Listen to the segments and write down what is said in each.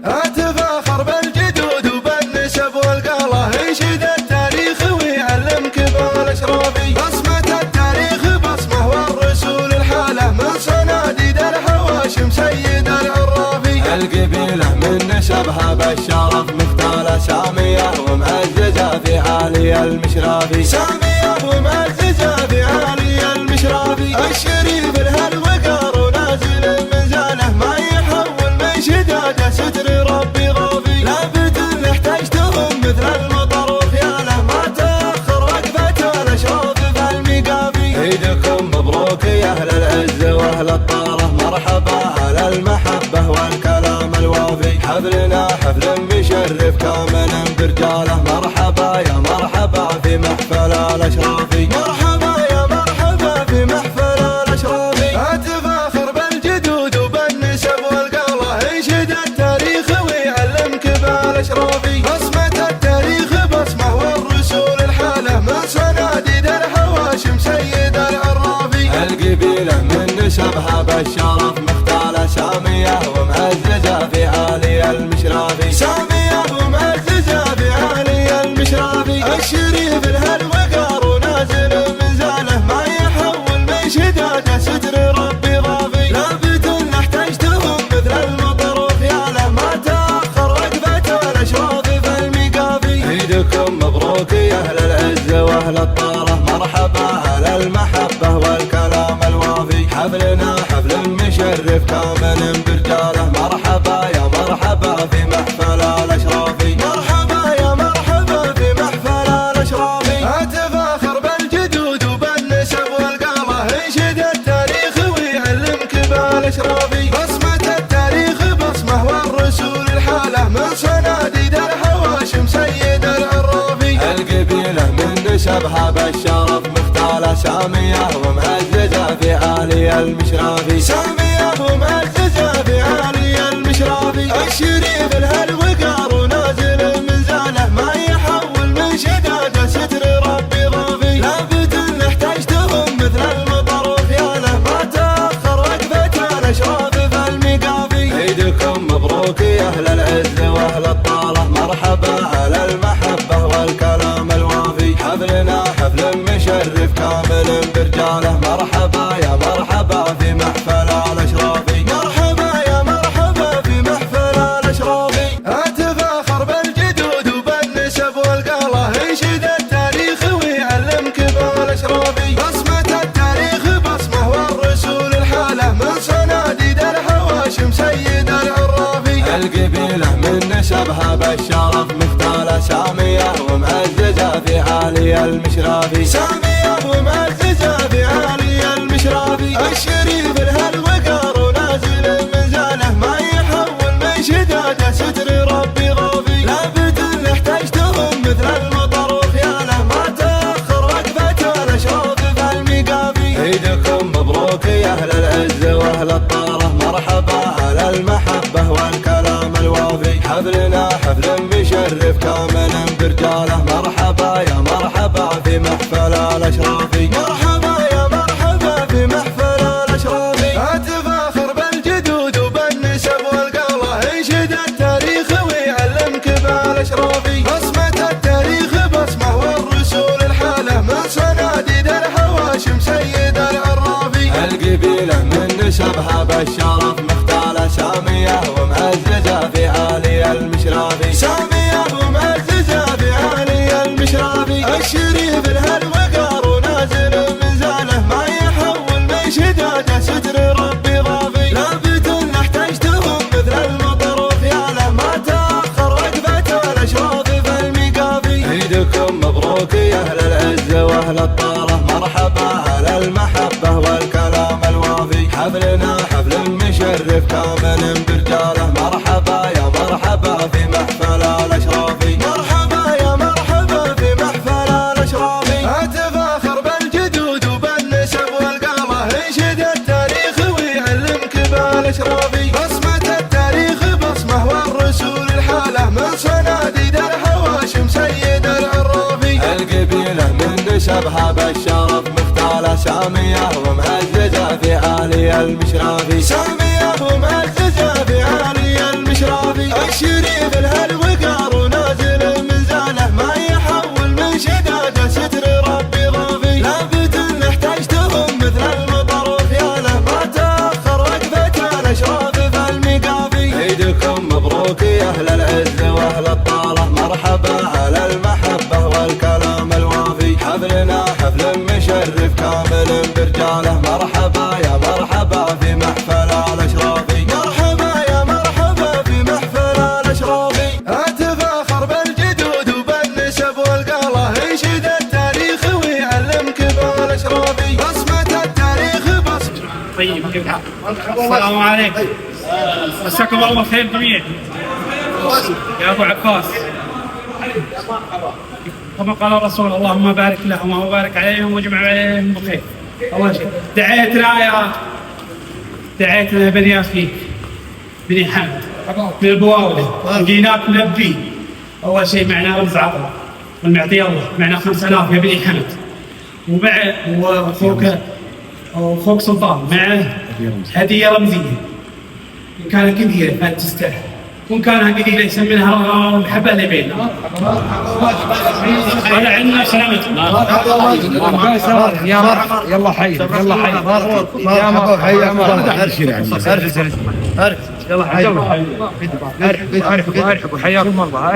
اتفاخر بالجدود وبالنسب والقاله، ينشد التاريخ ويعلمك بالاشرافي. بصمة التاريخ بصمه والرسول الحاله، من صناديد الحواشم سيد العرافي. القبيله من نسبها بالشرف مختاله، ساميه ومعززه في عالي المشرافي. ساميه ومعززه في عالي المشرافي. الشريف الهالوقار ونازل منزاله، ما يحول من شداده ستر ربي غافي. لابد اللي احتجتهم مثل المطر وخياله، ما تاخر وقفه الاشراف في المقافي. عيدكم مبروك يا اهل العز واهل الطاره، مرحبا على المحبه والكلام الوافي. حفلنا حفل مشرف كامل برجاله، مرحبا يا مرحبا في محفل الاشرافي. مرحبا يا مرحبا في محفل الاشرافي. اتفاخر بالجدود وبالنسب والقاله، ينشد التاريخ ويعلمك بالاشرافي. بصمة التاريخ بصمه والرسول الحاله، من صناديد الحواشم سيد العرافي. القبيله من نسبها بالشرف مختاله، ساميه ومعززه في عالي المشرافي. ساميه ومعززه في عالي المشرافي. الشريف الهالوقار ونازل منزاله، ما يحول من شداده ستر ربي غافي. لابد ان احتجتهم مثل المطر وخياله، ما تاخر وقفه الاشراف في المقافي. عيدكم مبروك يا اهل العز واهل الطاره، مرحبا على المحبه والكلام الوافي. حفلنا حفل مشرف كامل برجاله، مرحبا يا مرحبا في محفل الاشرافي. مرحبا يا مرحبا في محفل الاشرافي. اتفاخر بالجدود وبالنسب والقاله، ينشد التاريخ ويعلمك بالاشرافي. بصمة التاريخ بصمه والرسول الحاله، من صناديد الحواشم سيد العرافي. القبيله من نسبها بالشرف مختاله، ساميه ومعززه في عالي المشرافي. ساميه ومعززه في عالي المشرافي. الشريف الهالوقار ونازل منزاله، ما يحول من شداده ستر ربي غافي. لابد ان احتجتهم مثل المطر وخياله، ما تاخر وقفه الاشراف في المقافي. عيدكم مبروك يا اهل العز واهل الطاره، مرحبا على المحبه والكلام الوافي. حفلنا حفل مشرف كامل برجاله، مرحبا يا مرحبا في محفل الاشرافي. مرحبا يا مرحبا في محفل الاشرافي. اتفاخر بالجدود وبالنسب والقاله، ينشد التاريخ ويعلمك بالاشرافي. بصمة التاريخ بصمه والرسول الحاله، من صناديد الحواشم سيد العرافي. القبيله من نسبها بالشرف مختاله، ساميه ومعززه في عالي المشرافي. ساميه ومعززه في عالي المشرافي. الشريف الهالوقار ونازل منزاله، ما يحول من شداده ستر ربي غافي. لابد ان احتجتهم مثل المطر وخياله، ما تاخر وقفه الاشراف في المقافي. عيدكم مبروك يا اهل العز واهل الطاره، مرحبا على المحبه والكلام الوافي. حفلنا حفل مشرف كامل برجاله، مرحبا يا مرحبا في محفل الاشرافي. مرحبا يا مرحبا في محفل الاشرافي. اتفاخر بالجدود وبالنسب والقاله، ينشد التاريخ ويعلمك بالاشرافي. بصمة التاريخ بصمه والرسول الحاله، من صناديد الحواشم سيد العرافي. القبيله من نسبها بالشرف مختاله، ساميه ومعززه في عالي المشرافي. ساميه ومعززه في عالي المشرافي. الشريف الهالوقار ونازل منزاله، ما يحول من شداده ستر ربي غافي. لابد ان احتجتهم مثل المطر وخياله، ما تاخر وقفه الاشراف في المقافي. عيدكم مبروك يا اهل العز واهل الطاره، مرحبا على المحبه والكلام الوافي. حفلنا حفل مشرف كامل برجاله، مرحبا يا مرحبا في محفل الاشرافي. مرحبا يا مرحبا في محفل الاشرافي. اتفاخر بالجدود وبالنسب والقاله، ينشد التاريخ ويعلمك بالاشرافي. بصمة التاريخ بصمه والرسول الحاله، من صناديد الحواشم سيد العرافي. القبيله من نسبها بالشرف مختاله، ساميه ومعززه في عالي المشرافي. ساميه ومعززه في عالي المشرافي. الاشرافي الشريف الهالوقار ونازل منزاله ما يحول من شداده ستر ربي ضافي لابد ان احتجتهم مثل المطر وخياله ما تاخر وقفه الاشراف في المقافي عيدكم مبروك يا اهل العز واهل الطاله مرحبا على المحبه والكلام الوافي حفلنا حفل مشرف كامل برجاله مرحبا يا مرحبا في محفل الاشرافي مرحبا يا مرحبا في محفل الاشرافي اتفاخر بالجدود وبالنسب والقاله ينشد التاريخ ويعلمك بالاشرافي بصمه التاريخ بصمه. طيب السلام عليكم مساكم الله خير جميع يا ابو عباس كما قال الرسول اللهم بارك لهم وبارك عليهم واجمع عليهم بخير. اول شيء دعيتنا بني اخيك بني حمد من البواوله جيناك نبي. اول شيء معنا رمز عطله والمعطي الله معنا 5000 يا بني حمد وفوق سلطان معه هديه رمزيه ان كانت كبيره فتستاهل وان كانها قليله يسمونها المحبه اللي بيننا. هذا عندنا سلامتكم يا مرحبا يلا حي يلا حي يا مرحبا حي ارحبوا حياكم الله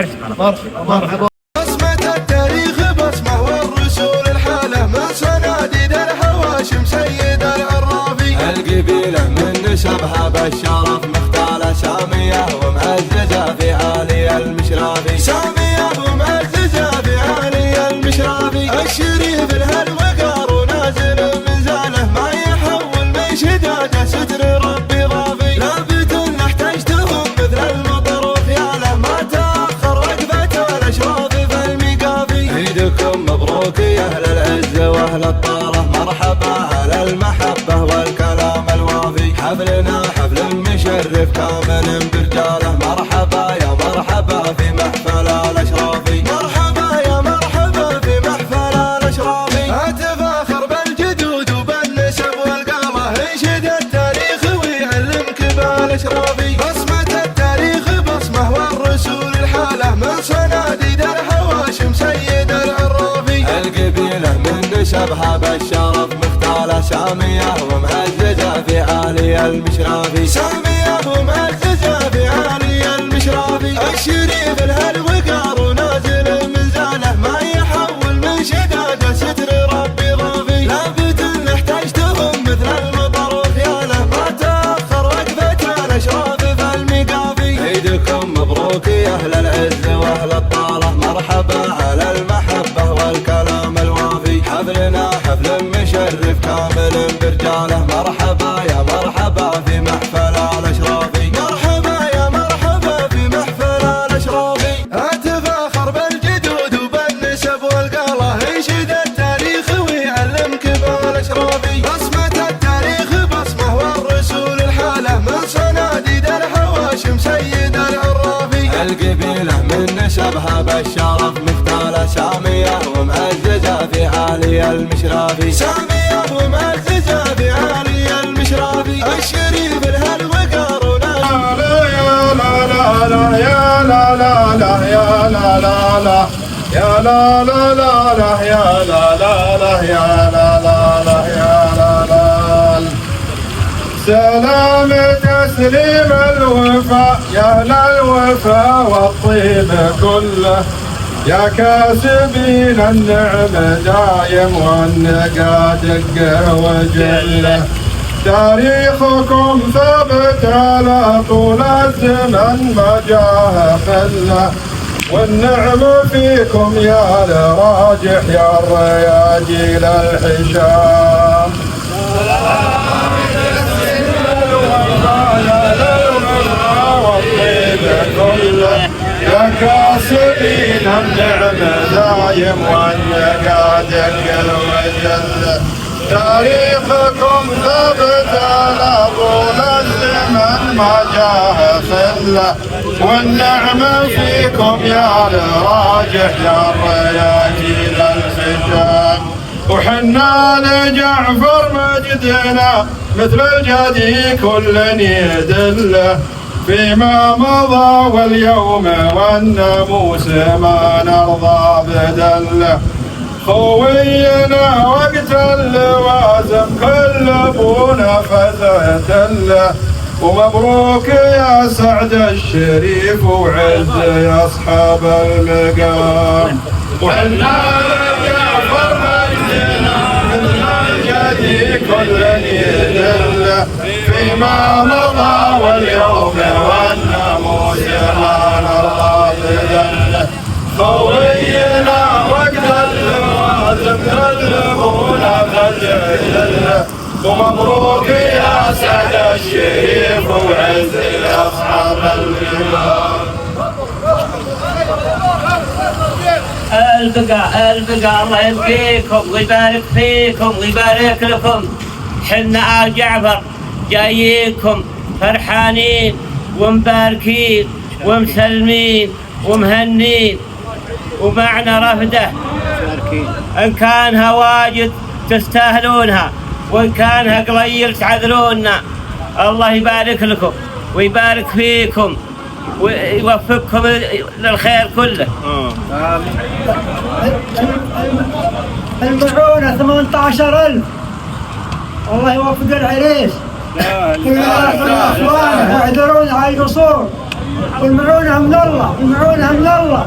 ارحبوا. بصمة التاريخ بصمة والرسول الحالة من صناديد الحواشم سيد العرافي القبيله من نسبها بالشرف مختاله ساميه ومعززه في عالي المشرافي سامية ومعززة في عالي المشرافي الشريف الهالوقار ونازل منزاله ما يحول من شداده ستر ربي ضافي لابد ان احتجتهم مثل المطر وخياله ما تاخر وقفه الاشراف في المقافي عيدكم مبروك يا اهل العز واهل الطاله مرحبا على المحبه والكلام الوافي حفلنا حفل مشرف كامل برجاله مرحبا يا مرحبا في محفل الاشرافي مرحبا يا مرحبا في محفل الاشرافي اتفاخر بالجدود وبالنسب والقاله ينشد التاريخ ويعلمك بالاشرافي بصمه التاريخ بصمه والرسول الحاله من صناديد الحواشم سيد العرافي القبيله من نسبها بالشرف مختاله ساميه ومعززه في عالي المشرافي سامية ومعززة في عالي المشرافي الشريف الهالوقار ونازل منزاله ما يحول من شداده ستر ربي ضافي لابد ان احتجتهم مثل المطر وخياله ما تاخر وقفه الاشراف في المقافي عيدكم مبروك يا اهل العز واهل الطاله مرحبا على المحبه والكلام الوافي حفلنا حفل مشرف كامل برجاله مرحبا يا مرحبا في محفل الاشرافي مرحبا يا مرحبا في محفل الاشرافي اتفاخر بالجدود وبالنسب والقاله ينشد التاريخ ويعلمك بالاشرافي بصمه التاريخ بصمه والرسول الحاله من صناديد الحواشم سيد العرافي القبيله من نسبها بالشرف مختاله ساميه ومعززه في عالي المشرافي سامية ومعززة في عالي المشرافي الشريف الهالوقار ونازل يا لا لا لا يا لا لا لا يا لا لا لا يا لا لا لا لا يا لا لا لا يا لا لا لا يا لا لا سلام تسليم الوفا يا اهل الوفا والطيب كله يا كاسبين النعم دايم والنقا دقه وجله تاريخكم ثبت على طول الزمن ما جاه خله والنعم فيكم يا لراجح يا الرياجيل الحشام يا كاسبين النعم دايم والنقا دقه وجله تاريخكم ثبت على طول الزمن ما جاه خله والنعم فيكم يا لراجح يا الرياجيل الختام وحنا لجعفر مجدنا مثل الجدي كل يدله فيما مضى واليوم والناموس ما نرضى بدله خوينا وقت اللوازم كل ابونا فزدله ومبروك يا سعد الشريف وعز يا اصحاب المقام وحنا يا فرجنا مثل الجدي كل يدله فيما مضى واليوم والناموس ما نرضى بدله خوينا وقت اللوازم كلمونا فزدله ومبروك يا سعد الشريف وعز يا اصحاب الكرام البقاء الله يبقيكم ويبارك فيكم ويبارك لكم. حنا آل جعفر جاييكم فرحانين ومباركين ومسلمين ومهنين ومعنا رفده ان كانها واجد تستاهلونها وان كانها قليل تعذروننا. الله يبارك لكم ويبارك فيكم ويوفقكم للخير كله. المعونة 18,000 الله يوفق العريس واخوانه يعذرون على القصور والمعونة من الله المعونة من الله.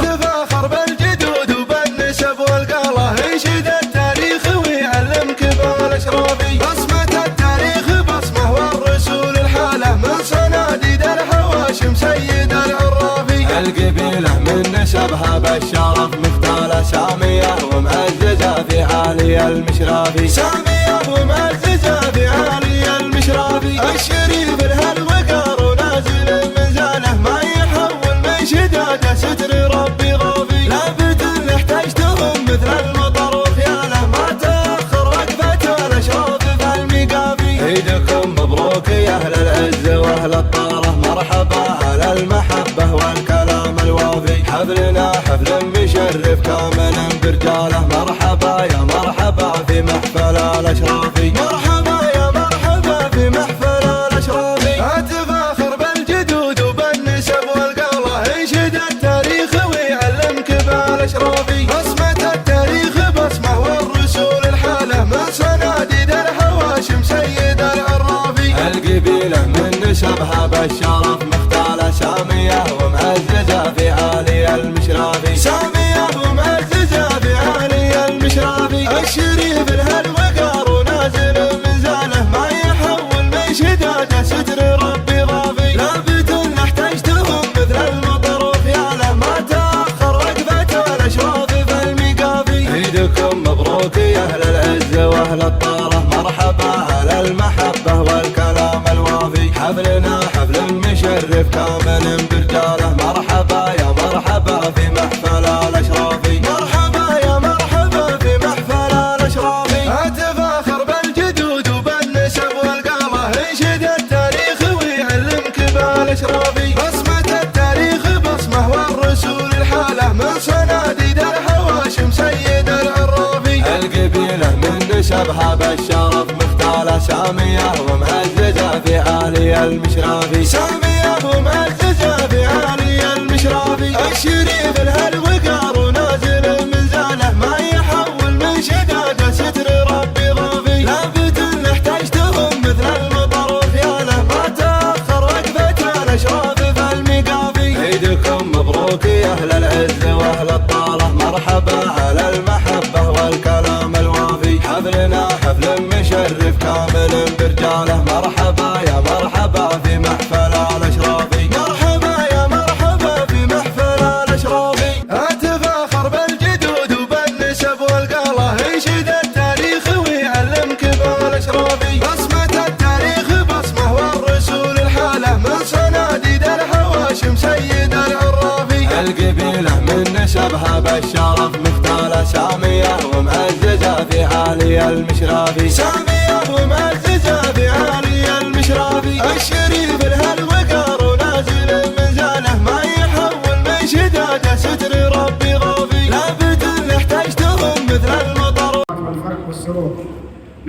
تفاخر بالجدود وبالنسب والقاله ينشد التاريخ ويعلم كبار الاشرافي بصمة التاريخ بصمه والرسول الحاله من صناديد الحواشم سيد العرافي القبيلة من نسبها بالشرف مختالة سامية ومعززة في عالي المشرافي سامية ومعززة في عالي المشرافي الشريف الهالوقار ونازل المنزاله ما يحول من شداده ستر ربي غافي لابد اللي احتجتهم مثل المطر وخياله ما تأخر وقفة الاشراف في المقافي. عيدكم مبروك يا اهل العز واهل الطارة مرحبا على المحبة والكلام الوافي حفلنا حفل مشرف كامل برجاله مرحبا يا مرحبا في محفل الاشرافي مرحبا يا مرحبا في محفل الاشرافي اتفاخر بالجدود وبالنسب والقاله ينشد التاريخ ويعلم كبار الاشرافي بصمة التاريخ بصمه والرسول الحاله من صناديد الحواشم سيد العرافي القبيلة من نسبها بالشرف مختالة سامية ومعززة في عالي المشرافي سامية ومعززة في عالي المشرافي الشريف الهالوقار ونازل منزاله ما يحول من شداده ستر ربي غافي لابد ان احتجتهم مثل المطر وخياله ما تأخر وقفة الاشراف في المقافي. عيدكم مبروك يا اهل العز واهل الطارة مرحبا على المحبة والكلام الوافي حفلنا حفل مشرف كامل برجاله مرحبا يا مرحبا في محفل الاشرافي مرحبا يا مرحبا في محفل الاشرافي اتفاخر بالجدود وبالنسب والقاله ينشد التاريخ ويعلم كبار الاشرافي بصمة التاريخ بصمه والرسول الحاله من صناديد الحواشم سيد العرافي القبيلة من نسبها بالشرف مختالة سامية ومعززة في عالي المشرافي سامية ومعززة في عالي المشرافي الشريف الهالوقار ونازل منزاله ما يحول من شداده ستر ربي غافي لابد ان احتجتهم مثل المطر وخياله ما تأخر وقفة الاشراف في المقافي. عيدكم مبروك يا اهل العز واهل الطارة مرحبا على المحبة والكلام الوافي حفلنا حفل مشرف كامل برجاله مرحبا يا مرحبا في محفل الاشرافي مرحبا يا مرحبا في محفل الاشرافي اتفاخر بالجدود وبالنسب والقاله ينشد التاريخ ويعلم كبار الاشرافي بصمة التاريخ بصمه والرسول الحاله من صناديد الحواشم سيد العرافي القبيلة من نسبها بالشرف مختالة سامية ومعززة في عالي المشرافي سامية ومعززة في عالي المشرافي الشريف الهالوقار ونازل منزاله ما يحول من شداده ستر ربي غافي لابد ان احتجتهم مثل المطر والفرح والسرور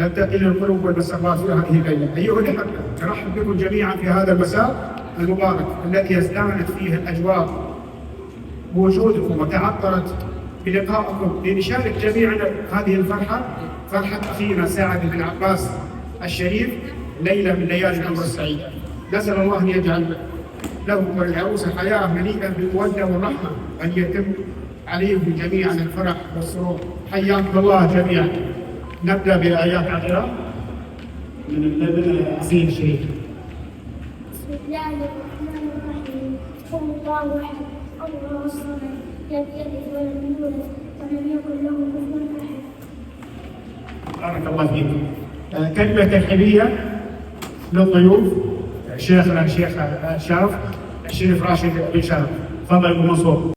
نبدأ إلى القلوب والمسرات في هذه الليلة. أيها الأحبة، نرحب بكم جميعا في هذا المساء المبارك الذي ازدانت فيه الأجواء بوجودكم وتعطرت بلقائكم لنشارك جميعا هذه الفرحة، فرحة أخينا سعد بن عباس الشريف، ليلة من ليالي العمر السعيد. نسأل الله أن يجعل له وللعروس حياة مليئة بالمودة والرحمة، أن يتم عليهم جميعا الفرح والسرور. حياكم الله جميعا. نبدأ بآيات عطرة من الأخير الشريف. بسم الله الرحمن الرحيم. قل الله أحد الله الصمد لم يلد ولم يولد ولم يكن له كفوا أحد. بارك الله فيكم. كلمة ترحيبية للضيوف شيخنا الشيخ شرف الشريف راشد بن شرف. تفضل ابو منصور.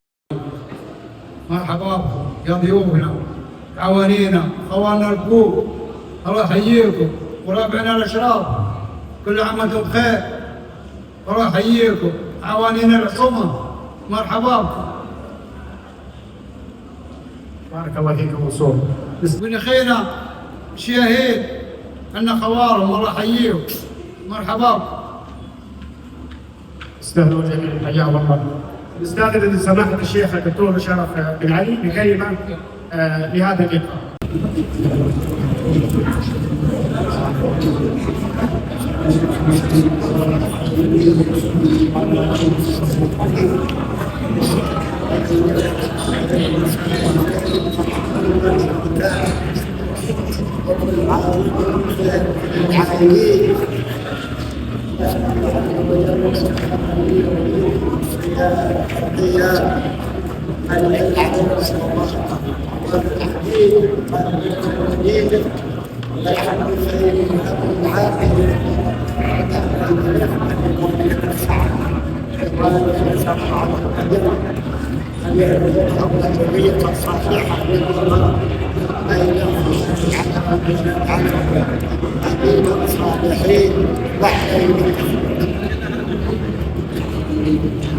مرحبا يا ضيوفنا عوانينا خواننا الكوب، الله يحييكم وربعنا الاشراف، كل عام وانتم بخير. الله يحييكم عوانينا الصمم، مرحبا بكم. بارك الله فيكم منصور. من اخينا شهيد عندنا خوارم، الله يحييكم مرحبا بكم. استاذنوا جميعا حياهم الله. نستاذن سماحة الشيخ الدكتور شرف بن علي بكلمة لهذا اللقاء.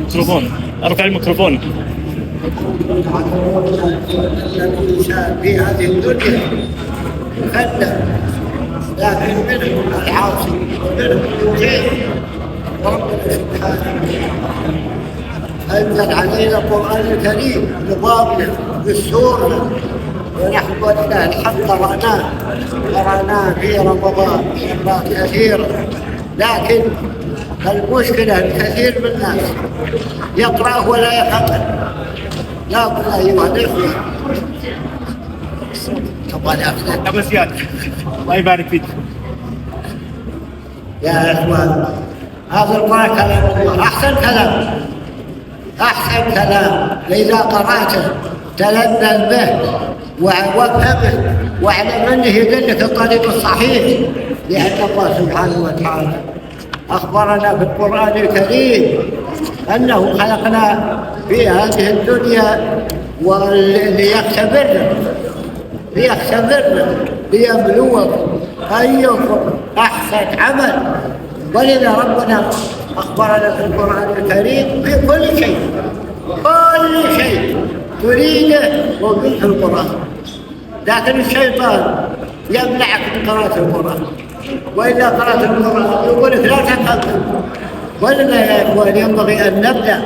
ميكروفون، ارفع الميكروفون. الإنسان في هذه الدنيا مخدر، لكن منهم العاصي ومنهم المطيع. وربنا سبحانه أنزل علينا القرآن الكريم نظامنا دستورنا، ونحن ولله الحمد قرأناه في رمضان مرات كثيرة. لكن المشكلة الكثير من الناس يقرأه ولا يفهمه. لكن أيها الإخوة أبو زياد الله يبارك فيك يا إخوان، هذا القرآن كلام الله، أحسن كلام. إذا قرأته تلذذ به وافهمه واعلم أنه يدلك الطريق الصحيح، لأن الله سبحانه وتعالى أخبرنا في القرآن الكريم أنه خلقنا في هذه الدنيا ليختبرنا ليبلوكم أيكم أحسن عمل. ولذا ربنا أخبرنا في القرآن الكريم في كل شيء تريده موجود في القرآن. لكن الشيطان يمنعك من قراءة القرآن، وإذا قرأت القرآن يقول لك لا تفهم. ولذا يا إخوان ينبغي أن نبدأ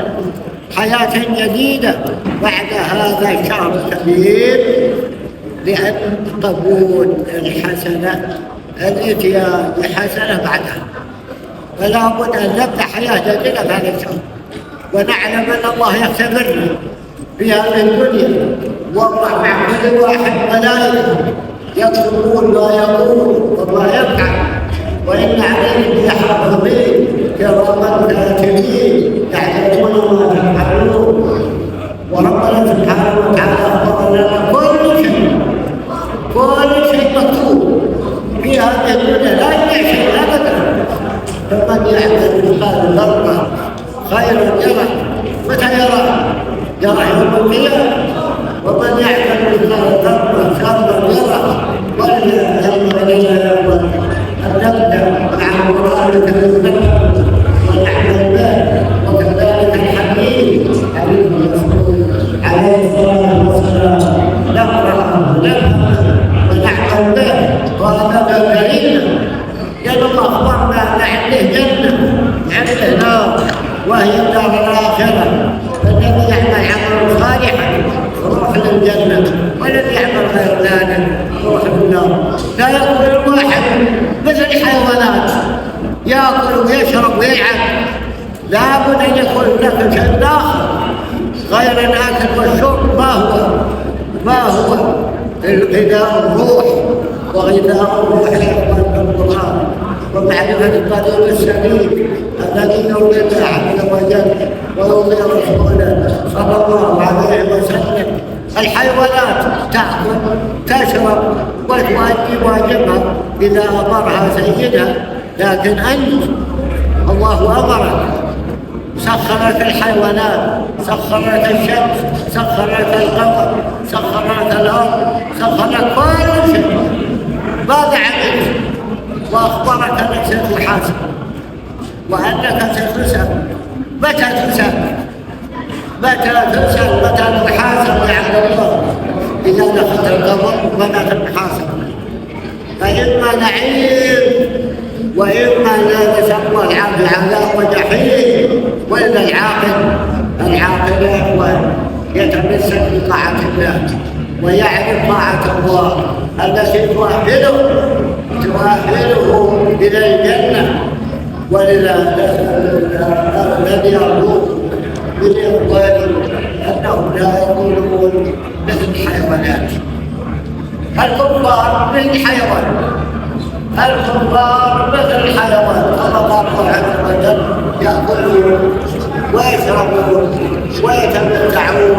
حياة جديدة بعد هذا الشهر الكبير، لأن قبول الحسنة الاتيان بحسنة بعدها. فلا بد أن نبدأ حياة جديدة في هذا الشهر، ونعلم أن الله يختبرنا في هذه الدنيا، وضع مع كل واحد ملائكة يكتبون ما يقول وما يفعل، وإن عليهم لحافظين كراما كاتبين يعلمون ما تفعلون. وربنا سبحانه وتعالى أخبرنا كل شيء مكتوب في هذه الدنيا، لا يعيش أبدا. فمن يعمل مثقال ذرة خيرا يره. متى يرى يوم القيامة. ومن يعمل مثقال ذرة شرا يره. ولينظر إلى أن نبدأ مع القرآن الكريم ونعمل به. وكذلك الحديث عليه الصلاة والسلام نقرأ ونعمل به. وهذا الدار الآخرة. الذي يعمل عملا صالحا يروح للجنة، والذي يعمل غير ذلك يروح للنار. لا يكون الواحد مثل الحيوانات يأكل ويشرب ويلعب، لابد أن يكون لك شيء آخر غير الأكل والشرب. ما هو الغذاء الروح، وغذاء الروح يقبل القرآن ومعرفة الطريق السليم الذي يرضي الله عز وجل ويرضي رسوله صلى الله عليه وسلم. الحيوانات تأكل تشرب وتؤدي واجبها إذا أمرها سيدها، لكن أنت الله أمرك، سخرت الحيوانات، سخرت الشمس، سخرت القمر، سخرت الأرض، سخرت كل شيء. ماذا عملت؟ وأخبرك أنك ستحاسب وأنك ستسأل. متى تسأل؟ متى تسأل؟ متى تحاسب يا عبد الله؟ إذا دخلت القبر ولا تحاسب، فإما نعيم وإما لا نسأل الله العافية عذاب وجحيم. وإذا العاقل يا إخوان يتمسك بطاعة الله ويعرف طاعة الله التي تؤهله إلى الجنة. ولذا الذي يرجوه بالإخوان أنهم لا يكونون مثل الحيوانات. الكفار مثل الحيوان، الكفار مثل الحيوان. الله عز وجل يأكلون ويشربون ويتمتعون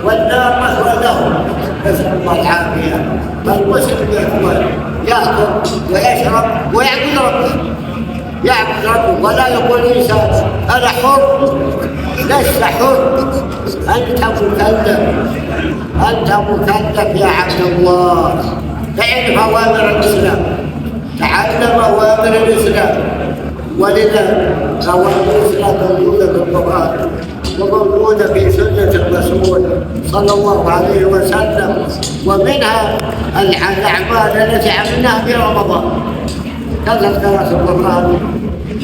والنار مثوى لهم، نسأل الله العافية. فالمسلم يا إخوان يأكل ويشرب ويعبد ربه، ولا يقول إنسان أنا حر. لست حر، أنت مكلف يا عبد الله. تعرف أوامر الإسلام، تعلم أوامر الإسلام. ولذا أوامر الإسلام موجودة في القرآن وموجودة في سنة الرسول صلى الله عليه وسلم، ومنها الأعمال التي عملناها في رمضان، كثرة قراءة القرآن،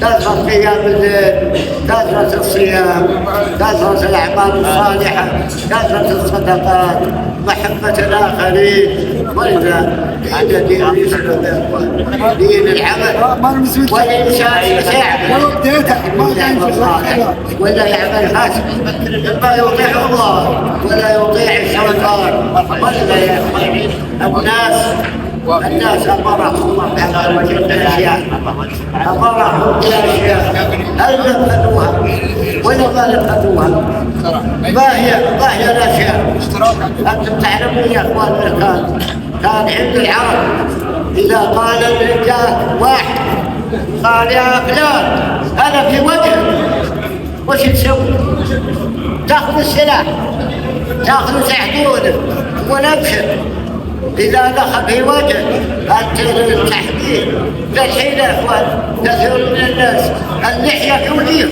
كثرة قيام الليل، كثرة الصيام، كثرة الأعمال الصالحة، كثرة الصدقات، محبة الآخرين. ولذا دين الإسلام دين العمل، والإنسان يعمل ولا يعمل فاسد، ما يطيع الله ولا يطيع الشيطان. ولذا يا إخواني الناس أمرهم الله على وجه الأشياء، أمرهم بالأشياء هل نفذوها ولا ما نفذوها؟ ما هي الأشياء؟ أنتم تعلمون يا إخوان، كان عند العرب إذا قال الرجال واحد قال يا فلان أنا في وجهك، وش تسوي؟ تأخذ السلاح، تأخذ سحدونه ونبشر. إذا دخل في وجه التحذير. الحين يا إخوان كثير من الناس اللحية حوليهم،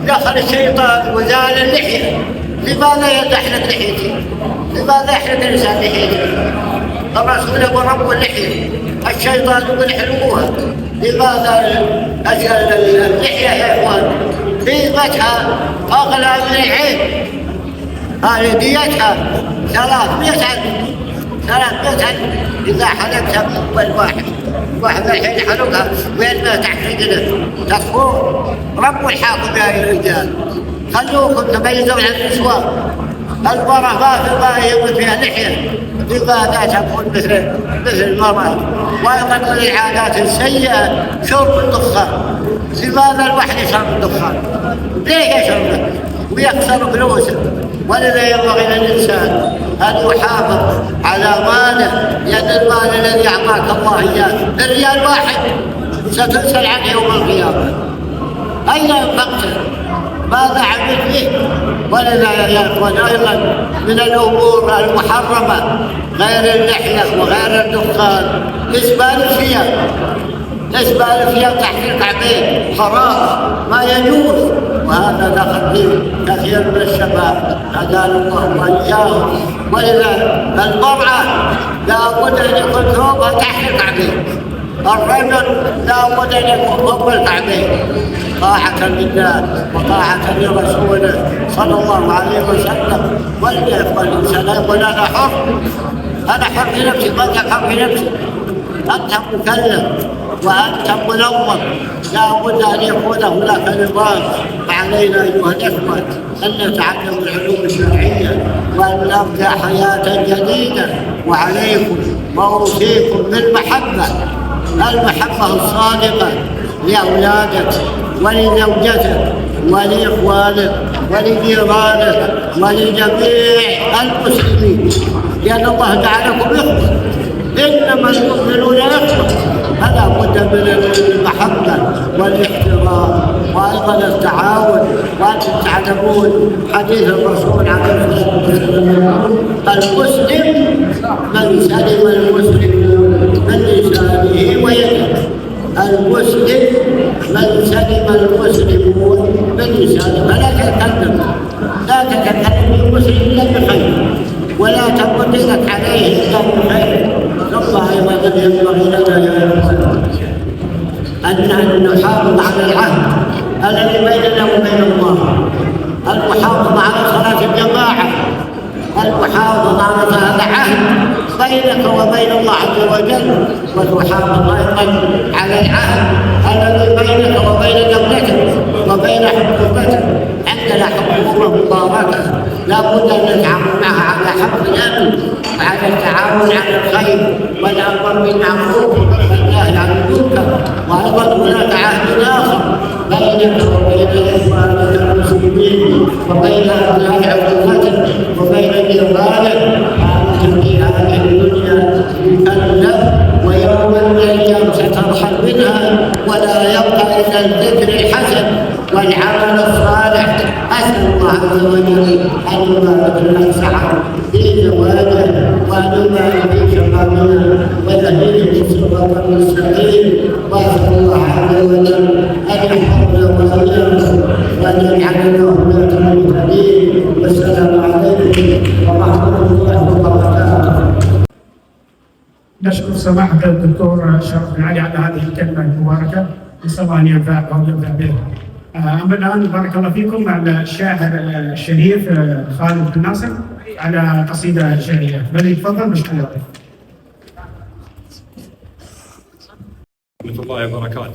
دخل الشيطان وزال اللحية. لماذا يحلق لحيتي؟ لماذا يحلق الإنسان لحيته؟ الرسول يقول رب اللحية، الشيطان يقول احلقوها. لماذا اللحية يا إخوان قيمتها أغلى من العين، هذه ديتها 300 إذا حلقتها واحد الحين حلقها وين ما تحت رجله تكفور. رب الحاكم يا الرجال، خلوكم تميزون عن النسوان. المرأة ما يموت فيها لحية، لماذا تكون مثل المرأة؟ وأيضا من العادات السيئة شرب الدخان. لماذا الواحد يشرب الدخان؟ ليه يشربه ويخسر فلوسه؟ ولذا ينبغي للإنسان أن يحافظ على ماله، لأن المال الذي أعطاك الله إياه الريال واحد ستسأل عنه يوم القيامة. أين أنفقته؟ ماذا عملت به؟ ولذا يا إخوان أيضا من الأمور المحرمة غير اللحية وغير الدخان إسبال الثياب تحت الكعبين حرام، ما يجوز. وهذا دخل فيه كثير من الشباب هدانا الله وإياهم. ولذا المرأة لا بد أن يكون ثوبها تحت الكعبين، الرجل لا بد ان يكون فوق الكعبين طاعة لله وطاعة لرسوله صلى الله عليه وسلم. وليقبل الانسان يقول انا حر، انا حر في نفسي، ما انت حر في نفسك، انت مكلف وانت منظم، لا بد ان يكون هناك نظام. فعلينا ايها الاخوه ان نتعلم العلوم الشرعيه وان نبدا حياه جديده. وعليكم واوصيكم بالمحبه، المحبه الصادقه لاولادك ولزوجتك ولاخوانك ولجيرانك ولجميع المسلمين، لان الله جعلكم اخوه، انما المؤمنون اخوه. فلا بد من المحبه والاحترام وايضا التعاون. وانتم تعلمون حديث الرسول عليه الصلاه والسلام: المسلم من سلم المسلمون من لسانه ويده. المسلم من سلم المسلمون من لسانه. فلا تتكلم بالمسلم الا بخير، ولا تقل لك عليه الا بخير. ثم ايضا ينبغي لنا يا اخوان ان نحافظ على العهد الذي بيننا وبين الله، المحافظه على صلاه الجماعه، المحافظه على هذا العهد بينك وبين الله عز وجل، وتحافظ ايضا على العهد الذي بينك وبين دولتك وبين حكومتك. عندنا حكومه مباركه لا بد ان نتعاون معها على حفظ الامن وعلى التعاون على الخير والامر بالمعروف والنهي عن المنكر. وايضا هناك عهد اخر بينك وبين اخوانك المسلمين وبين ابناء عقوبتك وبين جيرانك. انت في هذه الدنيا مكلف، ويوم من الايام سترحل منها ولا يبقى الا الذكر الحسن والعمل الصالح. اسال الله عز وجل ان يبارك لنا سعه في زواجه وان يبارك في شبابنا ويهديه الصراط المستقيم. واسال الله عز وجل ان يحفظنا واياكم وان يجعلنا هداة مهتدين. والسلام عليكم ورحمه الله وبركاته. نشكر سماحة الدكتور شرف بن علي على هذه الكلمة المباركة، نسأل الله أن ينفع بها. أما الآن بارك الله فيكم مع الشاعر الشريف خالد بن ناصر على قصيدة شعرية. فليتفضل مشكورا. ورحمة الله وبركاته.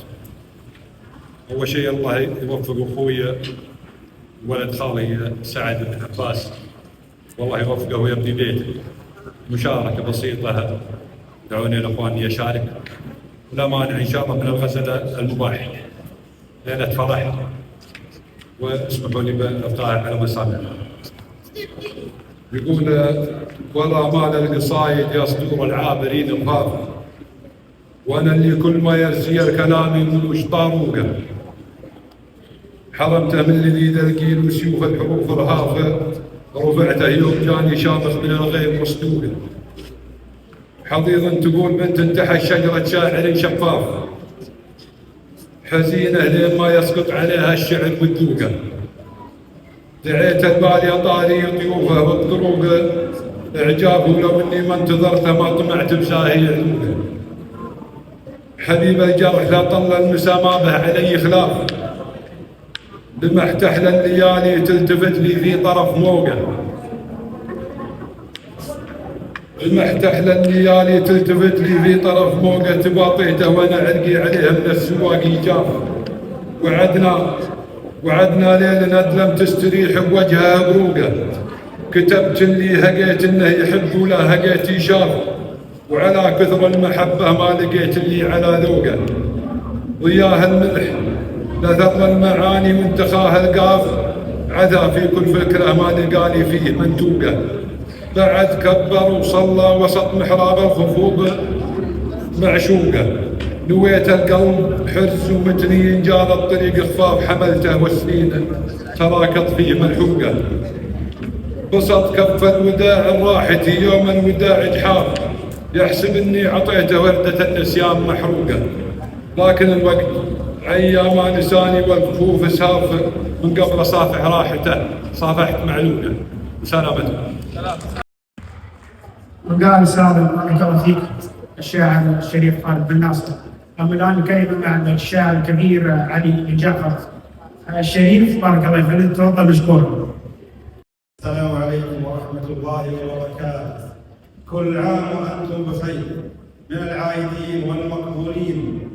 أول شيء الله يوفق أخوي ولد خالي سعد بن عباس، والله يوفقه ويبني بيته. مشاركة بسيطة دعوني الأخوان يشارك، ولا مانع إن شاء الله من الغزل المباح. ليلة فرح، واسمحوا لي بالإبقاء على مسامع. يقول: ولا مال القصايد يصدر العابرين الغافل، وانا اللي كل ما يرسي الكلام مش طاروقه، حرمته من الذي ذلقين وسيوف الحروف الهافه، رفعته يوم جاني شامخ من الغيب مصدوقه. حضيض تقول بنت انتحى شجره شاعر شفاف، حزينه لين ما يسقط عليها الشعر والذوقه. دعيت البالي طاري ضيوفه والطروقه، اعجابه لو اني ما انتظرته ما طمعت بساهي علوقه. حبيب الجرح لا طل المسا ما به علي خلاف، لمحت احلى الليالي تلتفت لي في طرف موقه. لمحت احلى الليالي تلتفت لي في طرف موقه، تباطيته وانا عرقي عليها من السواق جاف. وعدنا ليل ندلم تستريح بوجهها بروقه، كتبت اللي هقيت انه يحب ولا هقيت يشاف، وعلى كثر المحبه ما لقيت اللي على ذوقه. ضياه الملح لثر المعاني وانتخاه القاف، عذا في كل فكره ما لقالي فيه منتوقه. بعد كبر وصلى وسط محراب الخفوض معشوقه، نويت القلب حرز ومتني ينجال الطريق خفاف، حملته والسنين تراكض فيه ملحوقه. بسط كف الوداع راحتي يوم الوداع جحاف، يحسب اني عطيته وردة النسيان محروقه. لكن الوقت عيا لساني والكفوف ساف، من قبل صافح راحته صافحت معلوقه. سلامته. وقال سالم بارك الله فيك الشاعر الشريف خالد بن ناصر أما الآن الكلمة مع الشاعر الكبير علي بن جعفر الشريف. بارك الله فيك، تفضل مشكور. السلام عليكم ورحمة الله وبركاته. كل عام وأنتم بخير من العائدين والمقبولين.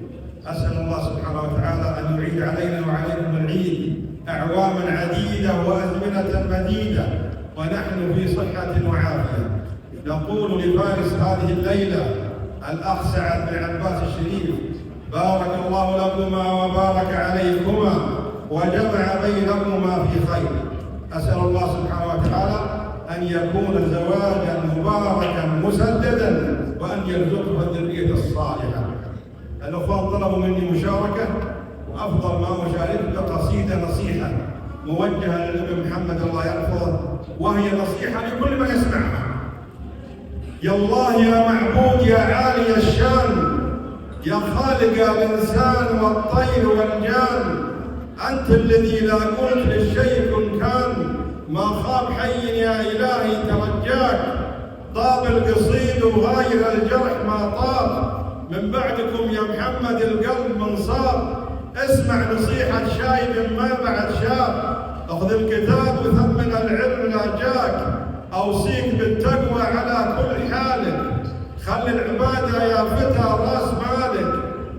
أسأل الله سبحانه وتعالى أن يعيد علينا وعليكم العيد أعواما عديدة وأزمنة مديدة ونحن في صحة وعافية. نقول لفارس هذه الليلة الأخ سعد بن عباس الشريف: بارك الله لكما وبارك عليكما وجمع بينكما في خير. أسأل الله سبحانه وتعالى أن يكون زواجا مباركا مسددا وأن يرزقه الذرية الصالحة. الأخوان طلبوا مني مشاركة، وأفضل ما أشاركك قصيدة نصيحة موجهة للأب محمد الله يحفظه، وهي نصيحة لكل من يسمعها. يا الله يا معبود يا عالي الشان، يا خالق الإنسان والطير والجان، أنت الذي لا قلت للشيء كن كان، ما خاب حي يا إلهي ترجاك، طاب القصيد وغاير الجرح ما طاب، من بعدكم يا محمد القلب منصاب، اسمع نصيحة شايب ما بعد شاب، اخذ الكتاب وثمن العلم لا جاك، أوصيك بالتقوى على كل حالك، خلي العبادة يا فتى راس مالك،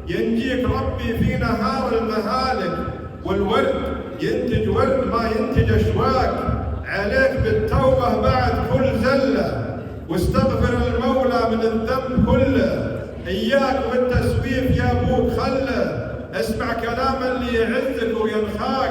ينجيك ربي في نهار المهالك، والورد ينتج ورد ما ينتج أشواك، عليك بالتوبة بعد كل زلة، واستغفر المولى من الذنب كله، إياك والتسويف يا أبوك خله، اسمع كلام اللي يعزك وينخاك،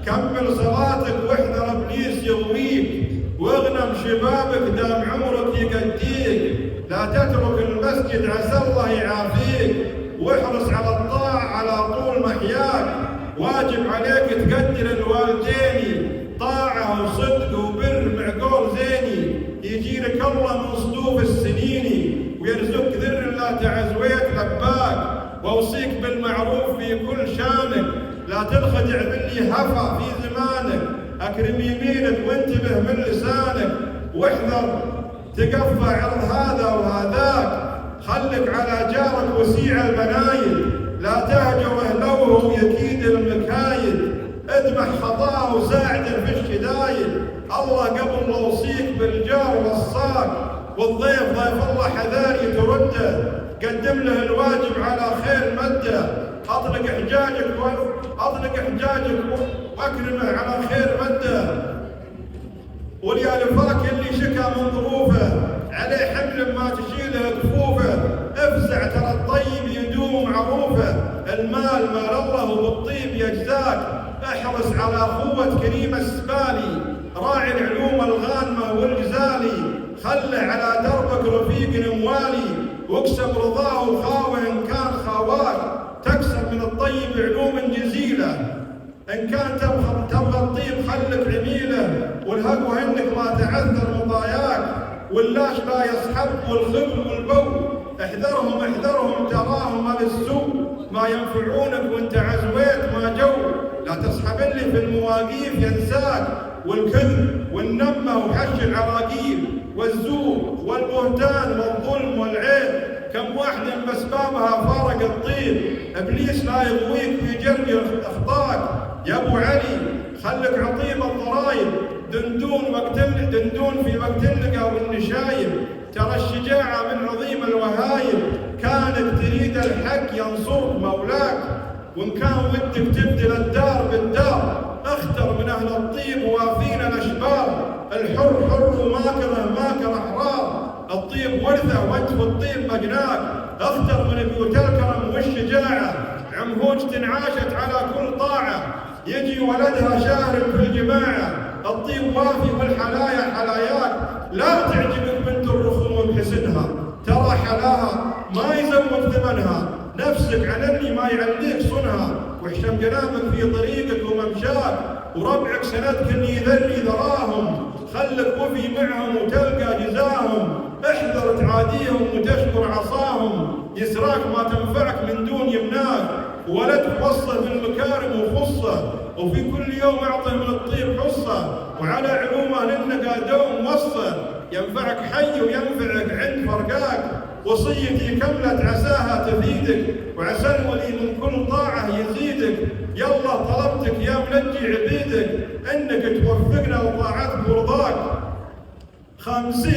كمل صلاتك واحذر إبليس يغويك، واغنم شبابك دام عمرك يقديك، لا تترك المسجد عسى الله يعافيك، واحرص على الطاعة على طول محياك، واجب عليك تقدر الوالدين، طاعة وصدق وبر مع قول زيني، يجيلك الله من صدوف السنين، ويرزقك ذر لا تعزويت لباك، واوصيك بالمعروف في كل شانك، لا تنخدع باللي هفى في زمانك، اكرم يمينك وانتبه من لسانك، واحذر تقفى عرض هذا وهذاك، خلك على جارك وسيع المنايل، لا تهجر اهلوه يكيد المكايد، ادمح خطاه وساعده في الشدايد، الله قبل ما اوصيك بالجار والصاك، والضيف ضيف الله حذاري ترده، قدم له الواجب على خير مده، اطلق حجاجك واكرمه على خير مده، وليالفاك اللي شكى من ظروفه، عليه حمل ما تشيله كفوفه، افزع ترى الطيب يدوم معروفه، المال مال الله وبالطيب يجزاك، احرص على اخوة كريم السبالي، راعي العلوم الغانمة والجزالي، خله على دربك رفيق موالي، واكسب رضاه وخاوه ان كان خاواك، تكسب من الطيب علوم جزيلة، ان كان تبغى الطيب خلك عميله، والهقوه انك ما تعذر مضاياك، واللاش لا يصحب والخبل والبو، احذرهم تراهم مال السوء، ما ينفعونك وانت عزويت ما جو، لا تصحب اللي في المواقيف ينساك، والكذب والنمة وحش العراقيل، والزور والبهتان والظلم والعيب، كم واحد باسبابها فارق الطيب، ابليس لا يغويك ويجري اخطاك، يا ابو علي خلك عطيب الضرايب، دندون في وقت اللقا والنشايب، ترى الشجاعة من عظيم الوهايب، كانك تريد الحق ينصرك مولاك، وان كان ودك تبدل الدار بالدار، اختر من اهل الطيب وافين الاشبار، الحر حر وما كره احرار، الطيب ورثه وانت في الطيب مجناك، اختر من بيوت الكرم والشجاعة، عمهوجة عاشت على كل طاعة، يجي ولدها شاهر في الجماعة، الطيب وافي والحلايا حلاياك، لا تعجبك بنت الرخوم بحسنها، ترى حلاها ما يزود ثمنها، نفسك عن اللي ما يعليك صنها، واحشم جنابك في طريقك وممشاك، وربعك سندك اللي يذري ذراهم، خلك وفي معهم وتلقى جزاهم، احذر تعاديهم وتشكر عصاهم، يسراك ما تنفعك من دون يمناك، ولدك وصه بالمكارم وخصه، وفي كل يوم اعطه من الطيب حصه، وعلى علومه للنقا دوم وصه، ينفعك حي وينفعك عند فرقاك، وصيتي كملت عساها تفيدك، وعسى الولي من كل طاعة يزيدك. يلا طلبتك يا منجي عبيدك انك توفقنا وطاعتك ورضاك. 50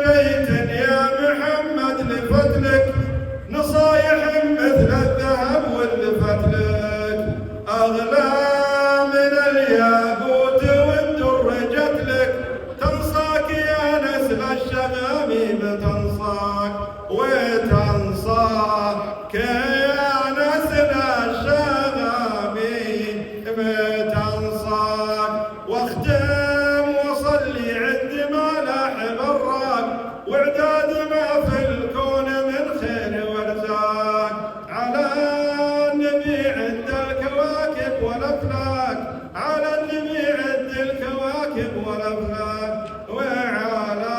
بيت يا محمد لفتلك، نصايح مثل الذهب والفتلك، اغلى من الياقوت والدر جتلك. تنصاك يا نسل الشغاميم تنصاك، وتنصاك يا نسل الشغاميم تنصاك. واختم وصلي عند ما لاح براك، واعداد ما في الكون من خير وارزاق. على النبي عند الكواكب والافلاك، على النبي عند الكواكب والافلاك، وعلى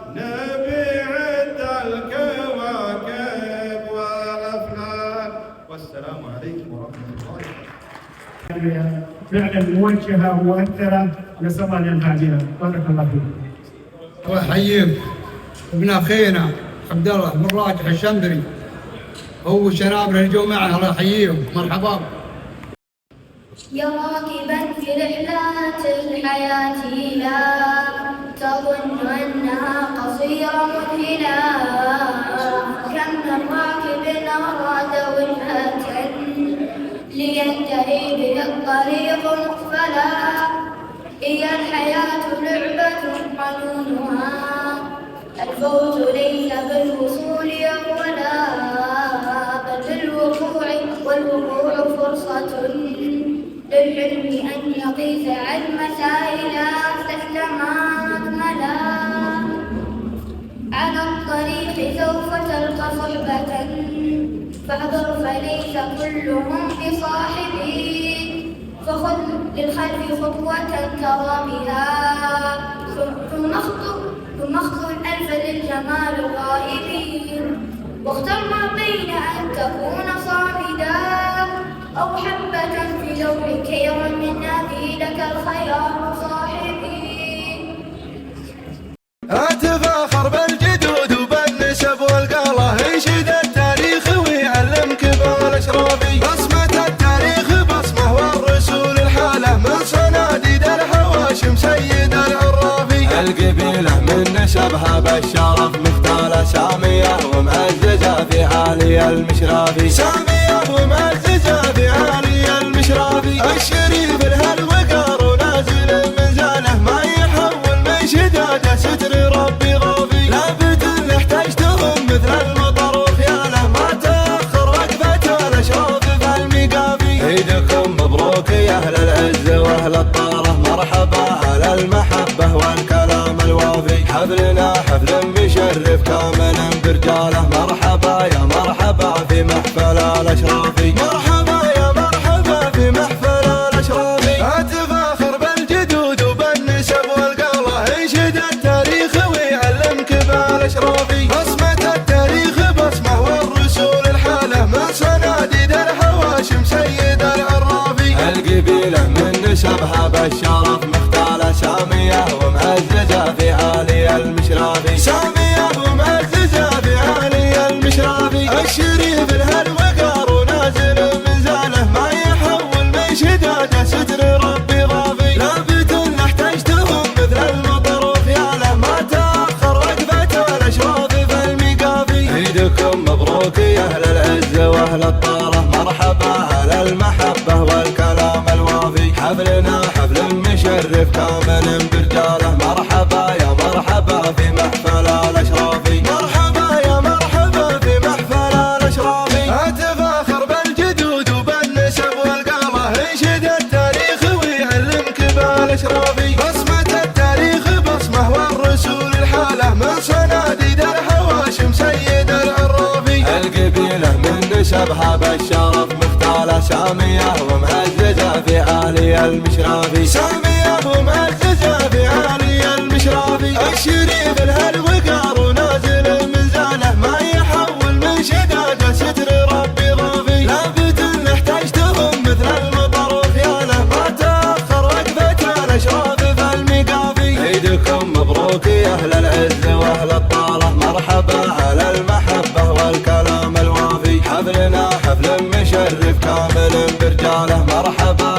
النبي عند الكواكب والافلاك. والسلام عليكم ورحمه الله. فعلا موجهه ومؤثره، نسال الله ان ينفع بها. بارك الله فيك. الله يحييك ابن اخينا عبد الله بن راجح الشمبري، هو شنابنا اللي جو معه، الله يحييهم. مرحبا. يا راكبا في رحلات الحياة لا تظن أنها قصيرة مذهلة، كم من راكب أراد وجهة لينتهي به الطريق مقفلا. هي الحياة لعبة قانونها الفوز ليس بالوصول أولا، بل بالوقوع، والوقوع فرصة للحلم أن يقيس عن مسائل تحتمى مكملا. على الطريق سوف تلقى صحبة فاحذر فليس كلهم بصاحبي، فخذ للخلف خطوة ترى بها، ثم اخطو الألف للجمال الغائبين. واختر ما بين أن تكون صامدا أو حبة في لون كيرا من نبي لك الخيار صاحبي. اتفاخر بالجدود وبالنسب والقاله، انشد التاريخ ويعلمك بالاشرافي. بصمة التاريخ بصمه والرسول الحاله، من صناديد الحواشم سيد العرافي. القبيله من نسبها بالشرف مختاله، ساميه ومعززه في عالي المشرافي. ساميه ومعززه في عالي المشرافي. الشريف الهالوقار ونازل منزاله، ما يحول من شداده ستر ربي غافي. لابد ان احتجتهم مثل المطر وخياله، ما تاخر وقفه الاشراف في المقافي. عيدكم مبروك يا اهل العز واهل الطاره، مرحبا على المحبه والكلام الوافي. حفلنا حفل مشرف كامل برجاله، مرحبا يا مرحبا في محفل الاشرافي. مرحبا يا مرحبا في محفل الاشرافي. اتفاخر بالجدود وبالنسب والقاله، انشد التاريخ ويعلمك بالاشرافي. بصمة التاريخ بصمه والرسول الحاله، من صناديد الحواشم سيد العرافي. القبيله من نسبها بالشرف مختاله، ساميه ومعززه في عالي المشرافي. ساميه ومعززه في عالي المشرافي. الشريف الهالوقار ونازل منزاله، ما يحول من شداده ستر ربي غافي. لابد ان احتجتهم مثل المطر وخياله، ما تاخر وقفه الاشراف في المقافي. عيدكم مبروك يا اهل العز واهل الطاره، مرحبا على المحبه والكلام الوافي. حفلنا حفل مشرف كامل برجاله، مرحبا يا مرحبا في محفل الاشرافي. مرحبا يا مرحبا في محفل الاشرافي. اتفاخر بالجدود وبالنسب والقاله، انشد التاريخ ويعلمك بالاشرافي. بصمة التاريخ بصمه والرسول الحاله، من صناديد الحواشم سيد العرافي. القبيله من نسبها بالشرف مختاله، ساميه ومعززه في عالي المشرافي. ساميه ومعززه في عالي المشرافي. الشريف الهالوقار ونازل منزاله، ما يحول من شداده ستر ربي غافي. لابد ان احتجتهم مثل المطر وخياله، ما تاخر وقفه الاشراف في المقافي. عيدكم مبروك يا اهل العز واهل الطاره، مرحبا على برجاله مرحبا